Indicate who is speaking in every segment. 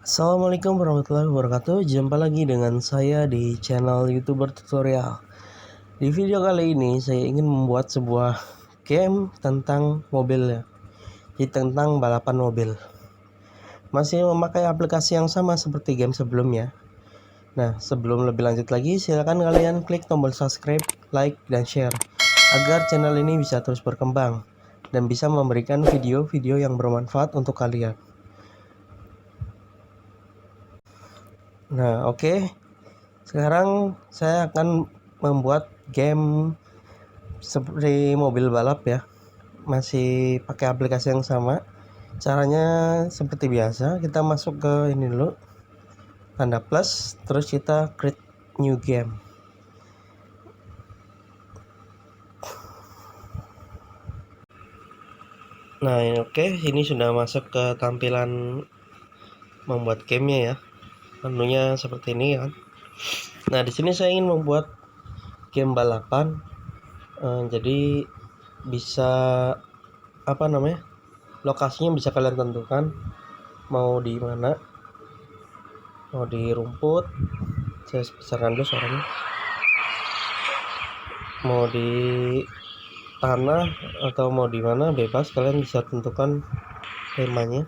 Speaker 1: Assalamualaikum warahmatullahi wabarakatuh. Jumpa lagi dengan saya di channel YouTuber Tutorial. Di video kali ini saya ingin membuat sebuah game tentang mobil ya. Jadi tentang balapan mobil. Masih memakai aplikasi yang sama seperti game sebelumnya. Nah, sebelum lebih lanjut lagi, silakan kalian klik tombol subscribe, like, dan share agar channel ini bisa terus berkembang dan bisa memberikan video-video yang bermanfaat untuk kalian. Nah, oke. Sekarang saya akan membuat game seperti mobil balap ya. Masih pakai aplikasi yang sama. Caranya seperti biasa, kita masuk ke ini dulu. Tanda plus, terus kita create new game. Nah, oke, ini sudah masuk ke tampilan membuat gamenya ya. Menunya seperti ini kan. Nah, di sini saya ingin membuat game balapan. Jadi bisa lokasinya bisa kalian tentukan mau di mana, mau di rumput, saya besarkan dulu suaranya, mau di tanah atau mau di mana, bebas, kalian bisa tentukan temanya.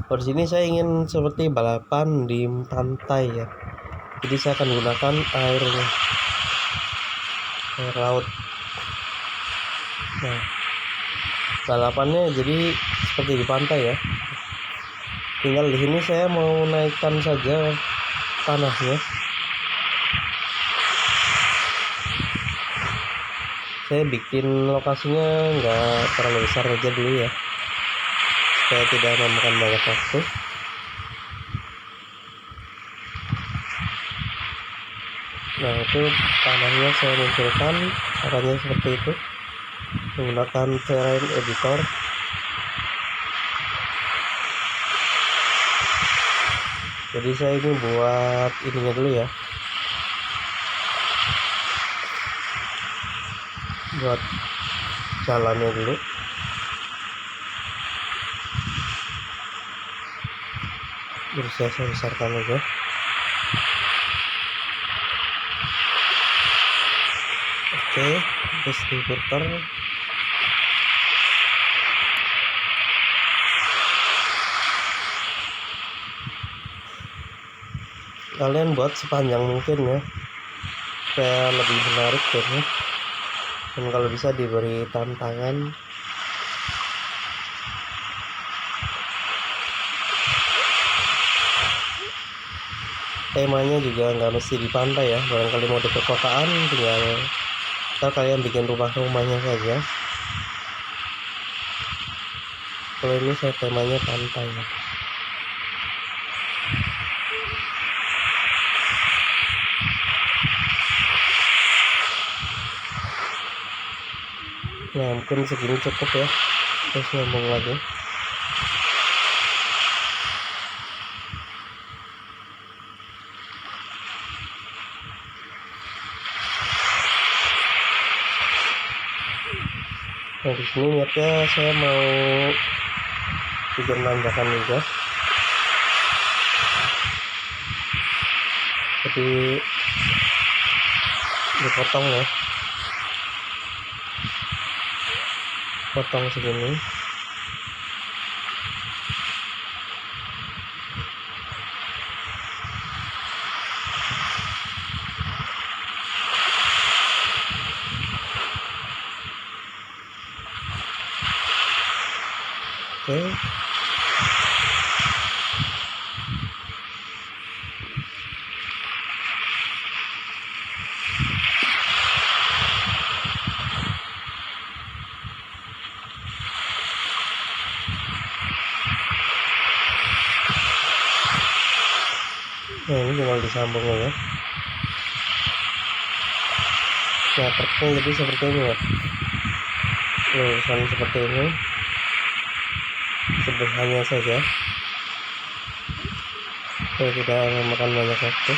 Speaker 1: Di sini saya ingin seperti balapan di pantai ya, jadi saya akan gunakan air laut. Nah, balapannya jadi seperti di pantai ya. Tinggal di sini saya mau naikkan saja tanahnya. Saya bikin lokasinya nggak terlalu besar aja dulu ya, supaya tidak memakan banyak waktu. Nah, itu tanahnya saya munculkan caranya seperti itu menggunakan terrain editor. Jadi saya ini buat ininya dulu ya, buat jalannya dulu. Terus saya besarkan aja. Oke, terus diputar. Kalian buat sepanjang mungkin ya, supaya lebih menarik gamenya. Dan kalau bisa diberi tantangan. Temanya juga nggak mesti di pantai ya, barangkali mau ke perkotaan, tinggal kalian bikin rumahnya saja. Kalau ini saya temanya pantai ya. Nah, mungkin segini cukup ya, terus ngomong lagi. Nah, di sini niatnya saya mau bikin tanjakan juga, jadi dipotong ya, potong segini. Oke. Nah, ini tinggal disambung ya. Nah, truknya jadi seperti ini ya, lulusan seperti ini, sederhana saja, supaya tidak memakan banyak waktu.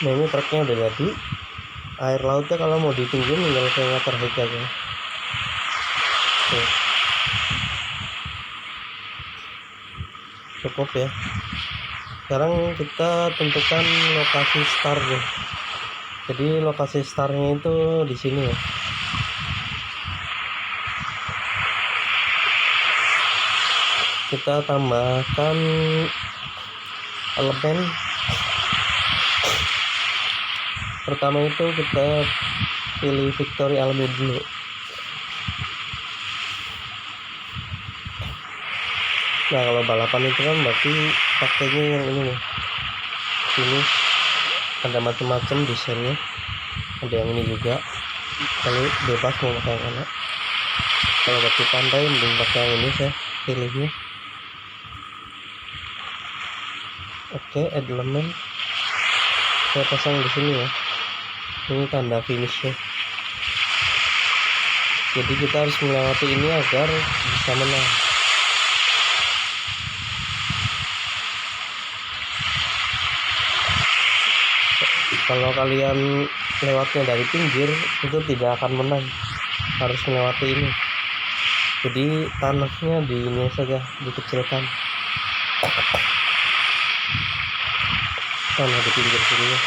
Speaker 1: Nah, ini truknya udah jadi. Air lautnya kalau mau ditinggiin tinggal kayak water height aja. Oke. cukup ya. Sekarang kita tentukan lokasi start nih. Jadi lokasi startnya itu di sini ya. Kita tambahkan elemen. Pertama itu kita pilih Victory element dulu. Nah, kalau balapan itu kan berarti pakainya yang ini nih. Ini ada macam-macam desainnya. Ada yang ini juga. Kalau bebas mau pakai yang mana. Kalau batu pantai mending pakai yang ini saya pilihnya. Oke, add element. Saya pasang di sini ya. Ini tanda finishnya. Jadi kita harus melewati ini agar bisa menang. Kalau kalian lewatnya dari pinggir itu tidak akan menang, harus melewati ini. Jadi tanahnya di ini saja dikecilkan, tanah di pinggir sini.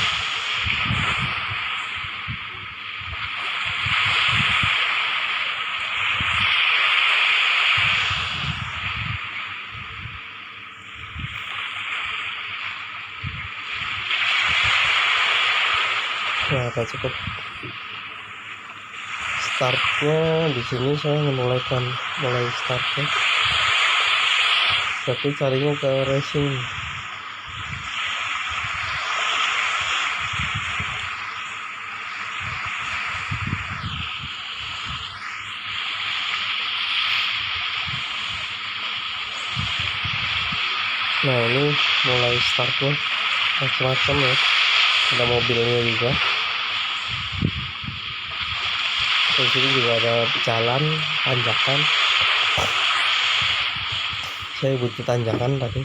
Speaker 1: Nah, udah cukup. Startnya di sini saya mulai startnya. Tapi carinya ke racing. Nah, ini mulai startnya macam-macam ya. Ada mobilnya juga. Di sini juga ada jalan tanjakan. Saya butuh tanjakan tadi.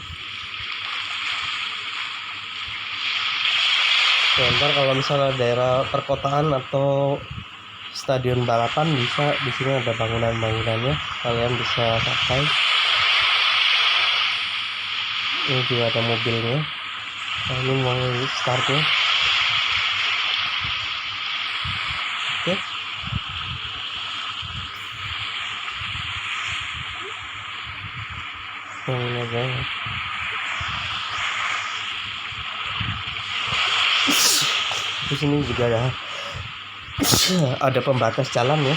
Speaker 1: Ya, ntar kalau misalnya daerah perkotaan atau stadion balapan bisa di sini ada bangunan-bangunannya, kalian bisa pakai. Ini juga ada mobilnya. Nah, ini mau startnya. Oke. Yang ini aja. Di sini juga ada pembatas jalan ya.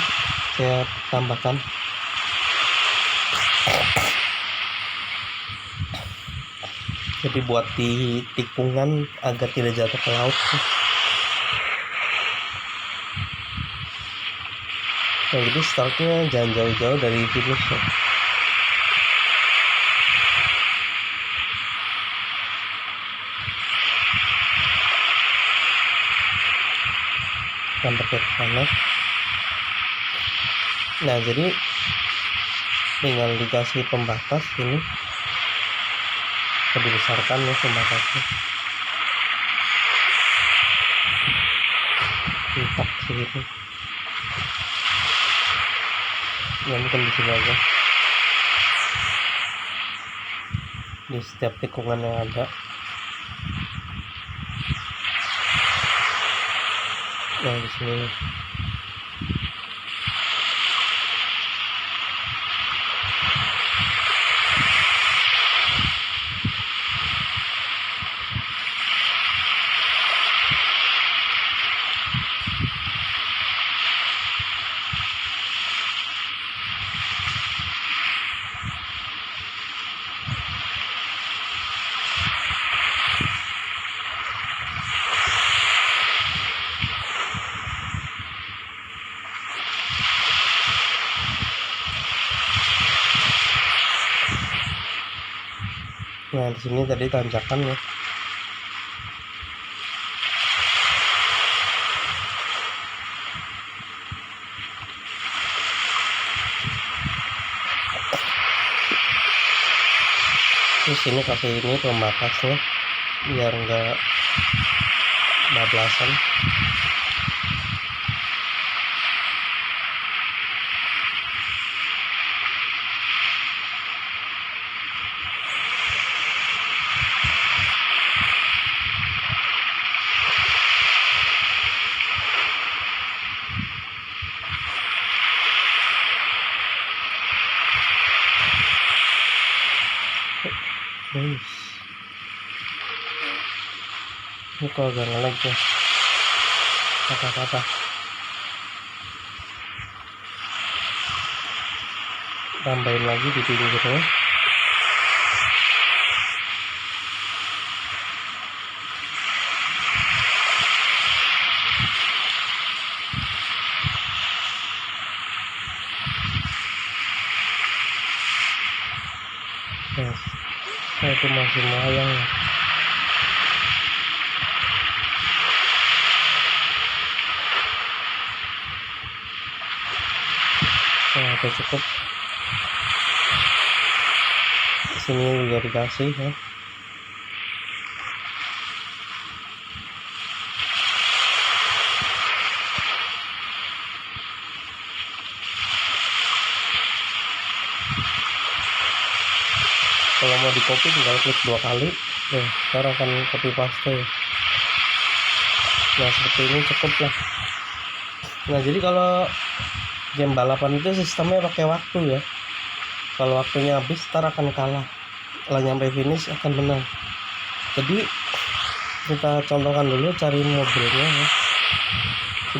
Speaker 1: Saya tambahkan. Jadi buat di tikungan agar tidak jatuh ke laut. Nah, jadi startnya jangan jauh-jauh dari finish ya. Sampai ke sana. Nah, jadi tinggal dikasih pembatas ini, dibesarkan ya pembatasnya. Lipat segitu. Ya mungkin di sini aja. Di setiap tikungan yang ada. Nah, di sini. Nah, di sini tadi tanjakan ya. Terus ini kasih ini pembatasnya biar enggak bablasan. guys. Ini kok agak ngelag ya kata-kata. Tambahin lagi di pinggirnya. Nah, itu masih melayang. Nah, udah cukup. Sini juga dikasih ya. Kalau mau di copy tinggal klik 2 kali. Ntar akan copy paste ya. Nah, seperti ini cukup lah. Nah, jadi kalau game balapan itu sistemnya pakai waktu ya. Kalau waktunya habis ntar akan kalah. Kalau nyampe finish akan menang. Jadi kita contohkan dulu, cari mobilnya ya.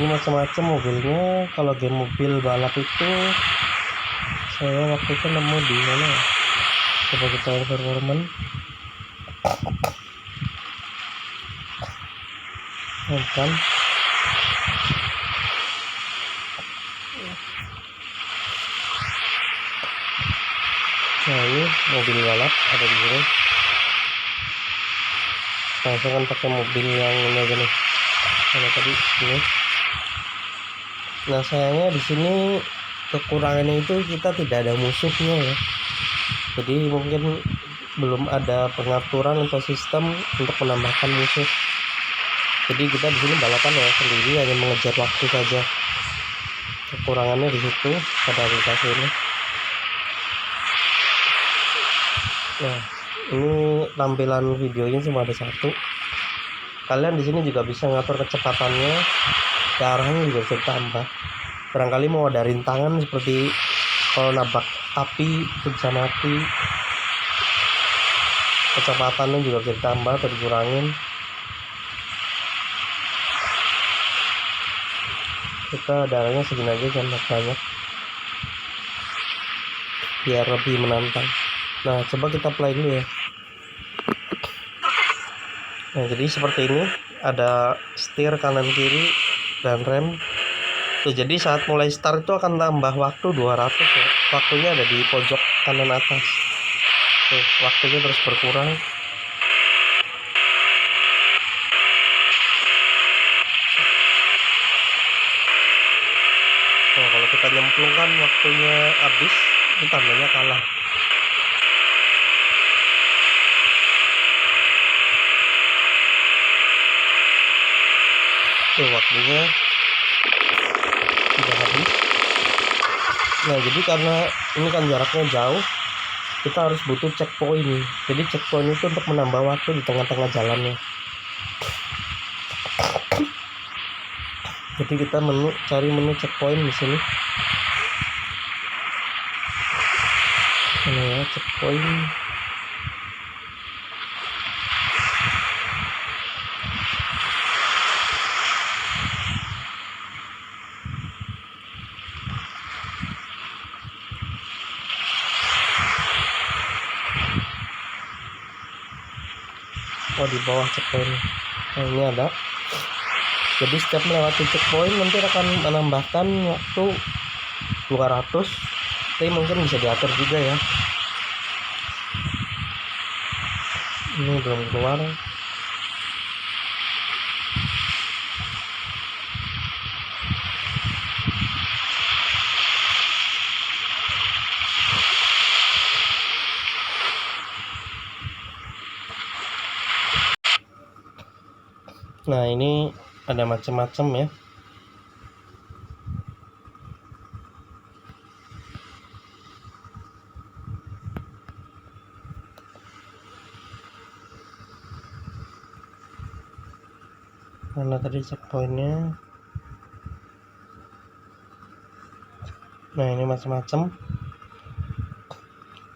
Speaker 1: Ini macam-macam mobilnya. Kalau game mobil balap itu saya waktu itu nemu di mana ya? Coba kita lihat performance. Kan nah, ini mobil balap ada di sini. Nah, saya kan pakai mobil yang ini aja nih. Mana tadi ini. Nah, sayangnya di sini kekurangannya itu kita tidak ada musuhnya ya. Jadi mungkin belum ada pengaturan atau sistem untuk menambahkan musuh. Jadi kita di sini balapan ya sendiri, hanya mengejar waktu saja. Kekurangannya di situ pada aplikasi ini. Nah, ini tampilan videonya cuma ada satu. Kalian di sini juga bisa ngatur kecepatannya, arahnya juga bisa ditambah. Barangkali mau ada rintangan seperti kalau nabrak api itu bisa mati. Kecepatannya juga bisa ditambah atau dikurangin. Kita darahnya segini aja, jangan banyak biar lebih menantang. Nah, coba kita play dulu ya. Nah, jadi seperti ini, ada setir kanan kiri dan rem. Tuh, jadi saat mulai start itu akan tambah waktu 200 ya. Waktunya ada di pojok kanan atas. Tuh, waktunya terus berkurang. Nah, kalau kita nyemplungkan waktunya habis, itu tandanya kalah. Tuh, waktunya sudah habis. Nah, jadi karena ini kan jaraknya jauh, kita harus butuh checkpoint. Jadi checkpoint itu untuk menambah waktu di tengah-tengah jalannya. Jadi kita cari menu checkpoint di sini. Mana ya checkpoint? Oh, di bawah checkpoint. Nah, ini ada. Jadi setiap melewati checkpoint nanti akan menambahkan waktu 200. Tapi mungkin bisa diatur juga ya. Ini belum keluar. Nah, ini ada macam-macam ya. Mana tadi checkpointnya? Nah, ini macam-macam.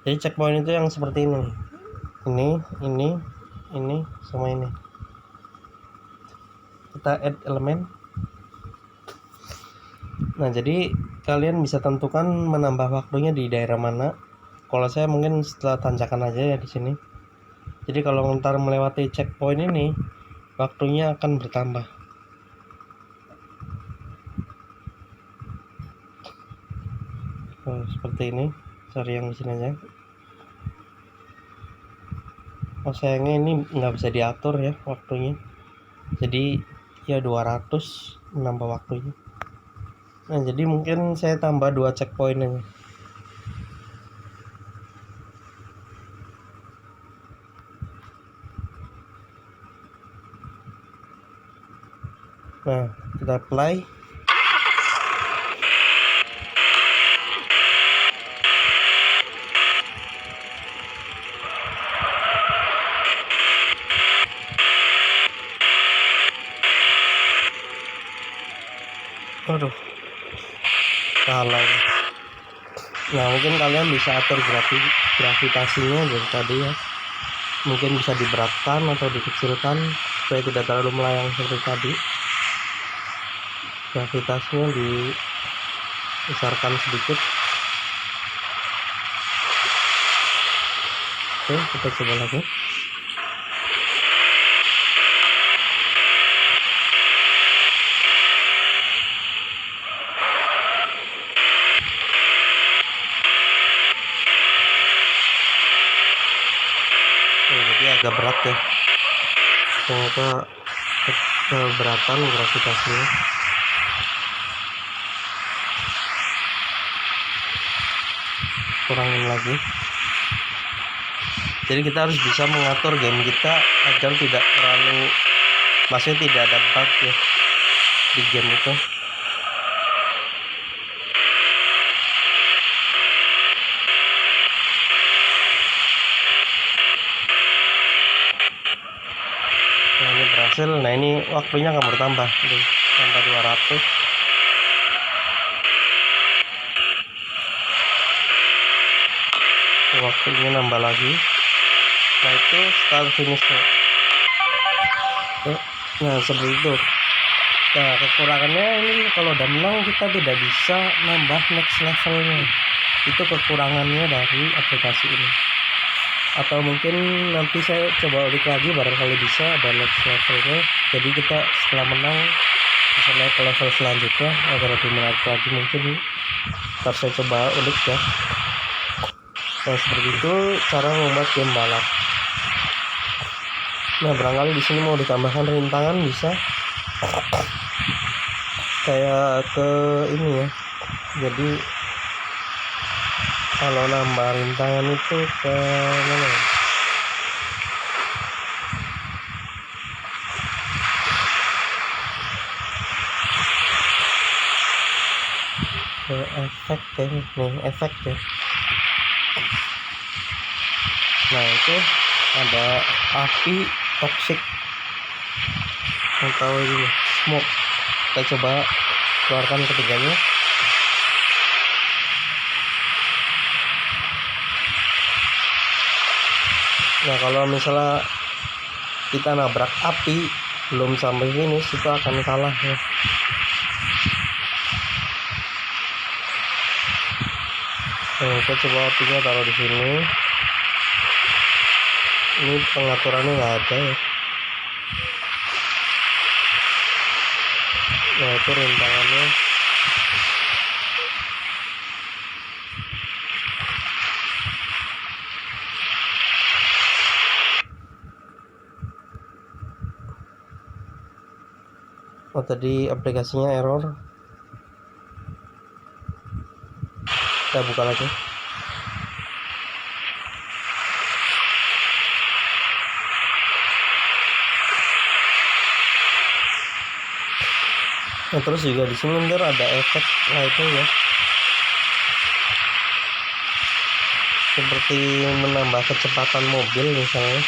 Speaker 1: Jadi checkpoint itu yang seperti ini. ini sama ini. Kita add elemen. Nah, jadi kalian bisa tentukan menambah waktunya di daerah mana. Kalau saya mungkin setelah tanjakan aja ya di sini. Jadi kalau ntar melewati checkpoint ini, waktunya akan bertambah. Seperti ini. Cari yang di sini aja. Oh, sayangnya ini nggak bisa diatur ya waktunya. Jadi ya 200 menambah waktunya. Nah, jadi mungkin saya tambah 2 checkpoint aja. Nah, kita apply. Aduh, salah. Nah, mungkin kalian bisa atur gravitasinya dari tadi ya. Mungkin bisa diberatkan atau dikecilkan supaya tidak terlalu melayang seperti tadi. Gravitasinya dibesarkan sedikit. Oke, kita coba lagi. Jadi agak berat ya, ternyata keberatan gravitasinya. Kurangin lagi. Jadi kita harus bisa mengatur game kita agar tidak terlalu, maksudnya tidak ada bug ya di game itu. Nah, ini berhasil. Nah, ini waktunya akan bertambah. Tambah 200. Waktunya nambah lagi. Nah, itu start finishnya. Nah, seperti itu. Nah, kekurangannya ini kalau udah menang kita tidak bisa nambah next levelnya. Itu kekurangannya dari aplikasi ini. Atau mungkin nanti saya coba ulik lagi, barangkali bisa ada next levelnya. Jadi kita setelah menang bisa naik ke level selanjutnya agar lebih menarik lagi mungkin. Ntar saya coba ulik ya. Nah, seperti itu cara membuat game balap. Nah, barangkali di sini mau ditambahkan rintangan bisa. Kayak ke ini ya. Jadi kalau nambah rintangan itu ke mana? Ke efek ya, nih efek ya. Nah, itu ada api toxic atau ini smoke. Kita coba keluarkan ketiganya. Nah, kalau misalnya kita nabrak api belum sampai finish, itu akan kalah ya. Nah, kita coba apinya taruh di sini. Ini pengaturannya nggak ada ya. Nah, itu rintangannya. Oh, tadi aplikasinya error. Kita buka lagi. Nah, terus juga di sini ntar ada efek lainnya ya, seperti menambah kecepatan mobil misalnya.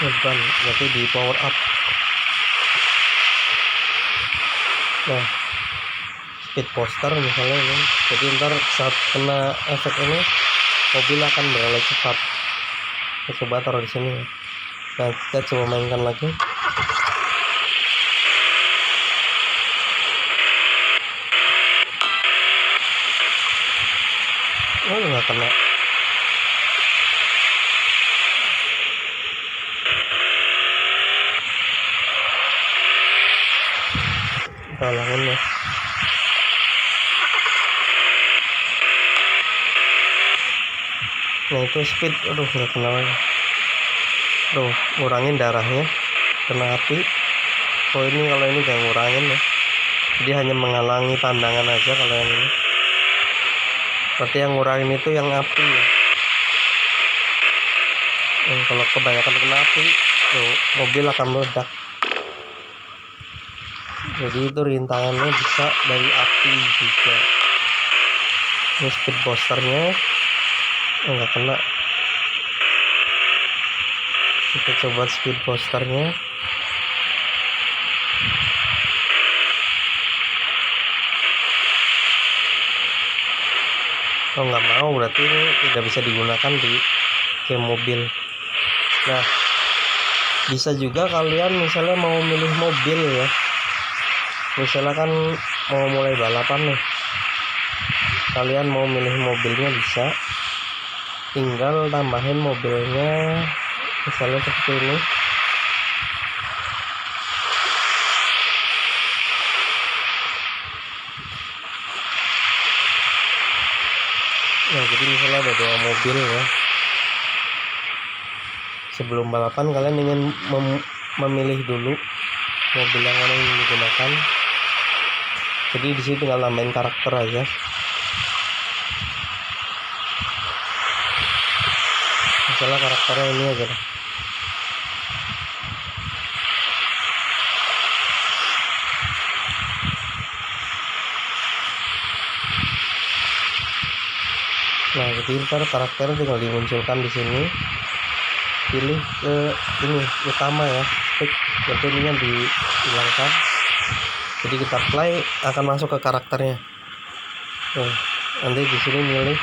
Speaker 1: Bukan, berarti di power up. Nah, speed booster misalnya ini. Jadi ntar saat kena efek ini mobil akan beralih cepat. Kita coba taruh di sini. Nah, kita coba mainkan lagi. Oh, nggak kena. Kita ulangin ya. Nah itu speed, aduh nggak kena lagi. Tuh, ngurangin darahnya, kena api. Oh ini kalau ini gak ngurangin ya, jadi hanya menghalangi pandangan aja kalau yang ini. Berarti yang ngurangin itu yang api ya. Kalau kebanyakan kena api, tuh, mobil akan meledak. Jadi itu rintangannya bisa dari api juga. Ini speed boosternya nggak kena. Kita coba speed boosternya. Oh nggak mau, berarti ini tidak bisa digunakan di game mobil. Nah bisa juga kalian misalnya mau milih mobil ya, misalnya kan mau mulai balapan nih, kalian mau milih mobilnya bisa, tinggal tambahin mobilnya misalnya seperti ini. Nah jadi misalnya ada 2 mobil ya, sebelum balapan kalian ingin memilih dulu mobil yang mana yang digunakan. Jadi di sini tinggal nambahin karakter aja. Misalnya karakternya ini aja deh. Nah jadi ntar karakternya tinggal dimunculkan di sini, pilih ke ini utama ya, klik, berarti ininya dihilangkan. Jadi kita play akan masuk ke karakternya. Nanti di sini milih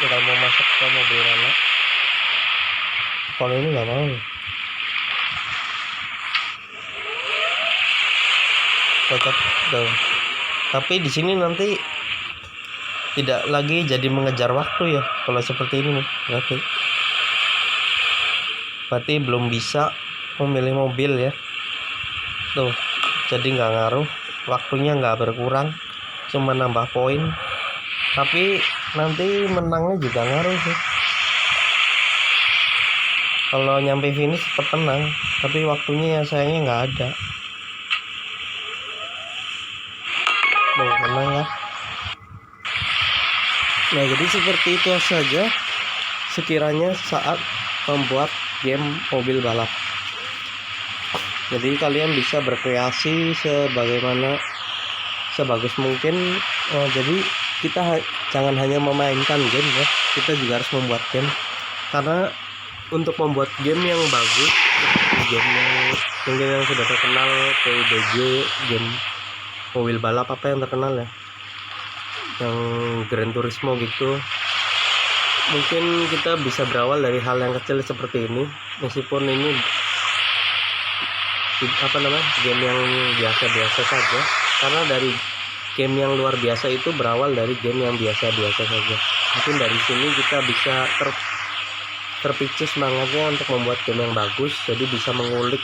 Speaker 1: kita mau masuk ke mobil mana. Kalau ini nggak mau ya. Cocok tuh. Tapi di sini nanti tidak lagi jadi mengejar waktu ya kalau seperti ini. Berarti belum bisa memilih mobil ya. Tuh, jadi nggak ngaruh, waktunya nggak berkurang, cuma nambah poin. Tapi nanti menangnya juga ngaruh sih. Kalau nyampe finish tetap menang, tapi waktunya ya sayangnya nggak ada. Tuh, menang ya. Nah jadi seperti itu saja sekiranya saat membuat game mobil balap. Jadi kalian bisa berkreasi sebagus mungkin. Jadi kita jangan hanya memainkan game ya, kita juga harus membuat game. Karena untuk membuat game yang bagus, game yang sudah terkenal, PUBG, game mobil balap apa yang terkenal ya, yang Gran Turismo gitu, mungkin kita bisa berawal dari hal yang kecil seperti ini. Meskipun ini game yang biasa-biasa saja, karena dari game yang luar biasa itu berawal dari game yang biasa-biasa saja. Mungkin dari sini kita bisa terpicu semangatnya untuk membuat game yang bagus, jadi bisa mengulik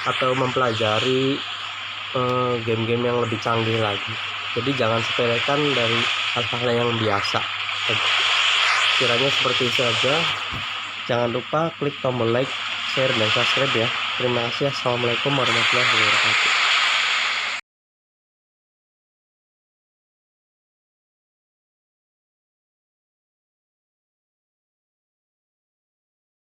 Speaker 1: atau mempelajari game-game yang lebih canggih lagi. Jadi jangan sepelekan dari hal-hal yang biasa. Kiranya seperti itu saja. Jangan lupa klik tombol like, share, dan subscribe ya. Terima kasih. Assalamualaikum warahmatullahi wabarakatuh.